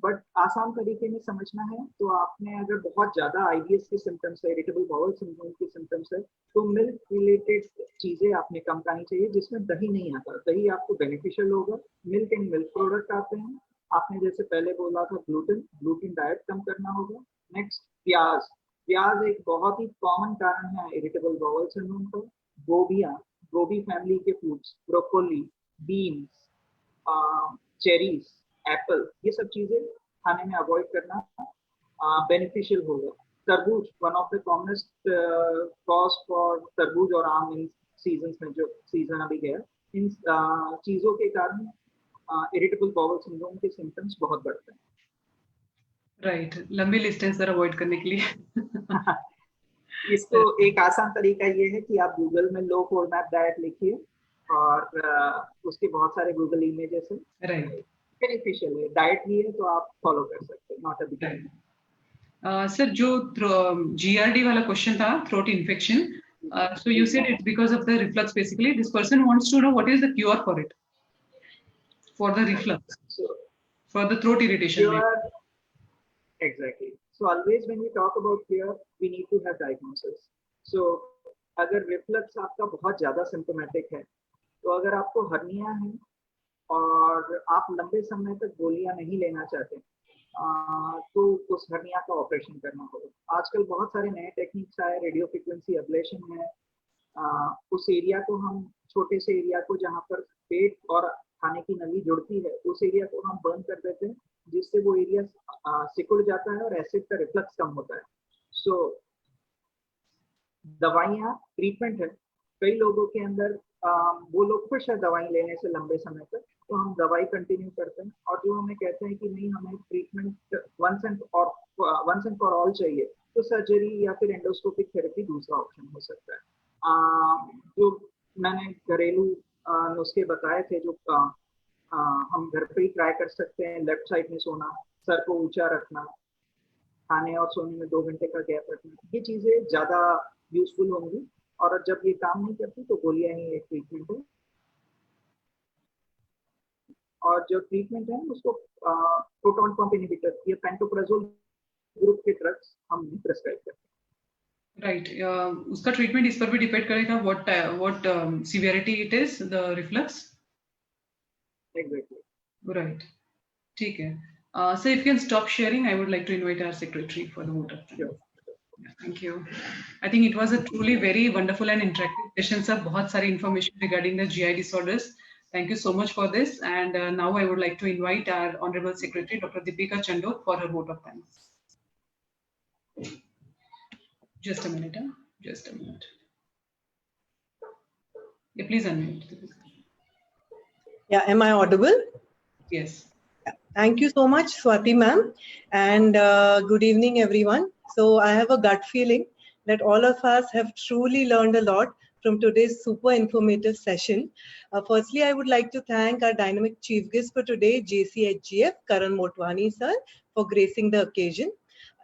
बट आसान तरीके में समझना है तो आपने अगर बहुत ज्यादा आईबीएस के सिम्टम्स है, इरिटेबल बाउल सिंड्रोम के सिम्टम्स है, तो मिल्क रिलेटेड चीजें आपने कम खानी चाहिए, जिसमें दही नहीं आता। दही आपको बेनिफिशियल होगा। मिल्क एंड मिल्क प्रोडक्ट आते हैं। आपने जैसे पहले बोला था ग्लूटेन डाइट कम करना होगा। नेक्स्ट प्याज। प्याज एक बहुत ही कॉमन कारण है इरिटेबल बाउल सिंड्रोम का। गोभी फैमिली के foods, broccoli, beans, cherries, Apple, ये सब चीजें खाने में अवॉइड करना बेनिफिशियल होगा। तरबूज, one of the commonest cause for तरबूज और आम इन सीजन में, जो सीजन अभी गया, इन चीजों के कारण इरिटेबल बाउल सिंड्रोम के सिम्टम्स बहुत बढ़ते हैं। राइट, लंबी लिस्ट है सर अवॉइड करने के लिए। इसको एक आसान तरीका ये है कि आप गूगल में लो फॉर्मेट डाइट लिखिए और उसके बहुत सारे गूगल इमेजेस हैं। राइट, बेनिफिशियल है, डाइट भी है तो आप फॉलो कर सकते हैं, not a big deal. Sir जो GRD वाला क्वेश्चन था, throat infection, so you said it's because of the reflux. Basically this person wants to know what is the cure for it, for the reflux, So for the throat irritation. cure, exactly. So always when we talk about cure, we need to have diagnosis. So अगर रिफ्लक्स आपका बहुत ज्यादा सिम्टोमेटिक है, तो अगर आपको हर्निया है और आप लंबे समय तक गोलियां नहीं लेना चाहते, तो उस हर्निया का ऑपरेशन करना होगा। आजकल बहुत सारे नए टेक्निक्स आए, रेडियो फ्रिक्वेंसी एब्लेशन है। उस एरिया को हम, छोटे से एरिया को जहाँ पर पेट और खाने की नली जुड़ती है, उस एरिया को हम बर्न कर देते हैं, जिससे वो एरिया सिकुड़ जाता है और एसिड का रिफ्लक्स कम होता है। सो दवाइयाँ ट्रीटमेंट है। कई लोगों के अंदर वो लोग खुश है दवाई लेने से लंबे समय तक, तो हम दवाई कंटिन्यू करते हैं। और जो हमें कहते हैं कि नहीं, हमें treatment once and for all चाहिए, तो सर्जरी या फिर एंडोस्कोपिक थेरेपी दूसरा ऑप्शन हो सकता है। जो मैंने घरेलू नुस्खे बताए थे, जो हम घर पे ही ट्राई कर सकते हैं, लेफ्ट साइड में सोना, सर को ऊंचा रखना, खाने और सोने में 2 घंटे का गैप रखना, ये चीजें ज्यादा यूजफुल होंगी। और जब ये काम नहीं करती तो गोलियां ही एक ट्रीटमेंट है। और जो ट्रीटमेंट है उसको प्रोटॉन पंप इनहिबिटर या पेंटोप्राजोल ग्रुप के ड्रग्स हम प्रेस्क्राइब करते हैं। राइट, उसका ट्रीटमेंट इस पर भी डिपेंड करेगा what severity it is, the reflux. Exactly. Right, ठीक है. So if you can stop sharing, I would like to invite our secretary for the vote of thanks. Sure. Yeah, thank you. I think it was a truly very wonderful and interactive session, sir. बहुत सारी information regarding the GI disorders. Thank you so much for this. And now I would like to invite our Honorable Secretary, Dr. Deepika Chandok, for her vote of thanks. Just a minute, huh? Just a minute. Yeah, please unmute. Yeah, am I audible? Yes. Thank you so much, Swati ma'am, and good evening, everyone. So I have a gut feeling that all of us have truly learned a lot from today's super informative session. Firstly, I would like to thank our dynamic chief guest for today, JCHGF, Karan Motwani sir, for gracing the occasion.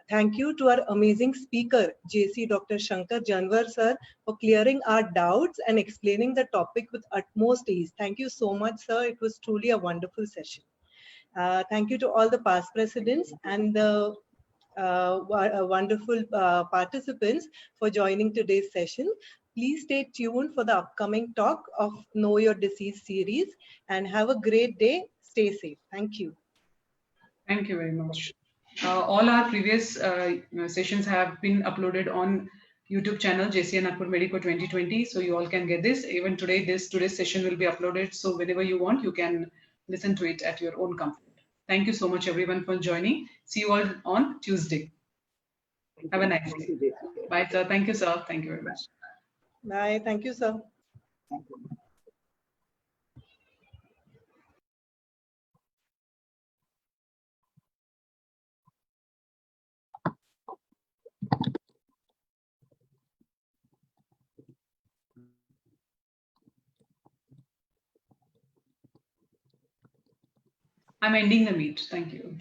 Thank you to our amazing speaker, JC Dr. Shankar Janwar sir, for clearing our doubts and explaining the topic with utmost ease. Thank you so much, sir. It was truly a wonderful session. Thank you to all the past presidents and the wonderful participants for joining today's session. Please stay tuned for the upcoming talk of Know Your Disease series and have a great day. Stay safe. Thank you. Thank you very much. All our previous sessions have been uploaded on YouTube channel JCI Nagpur Medico 2020, so you all can get this. Even today, today's session will be uploaded, so whenever you want, you can listen to it at your own comfort. Thank you so much, everyone, for joining. See you all on Tuesday. Have a nice day. Bye, sir. Thank you, sir. Thank you very much. Bye. Thank you, sir. Thank you. I'm ending the meet. Thank you.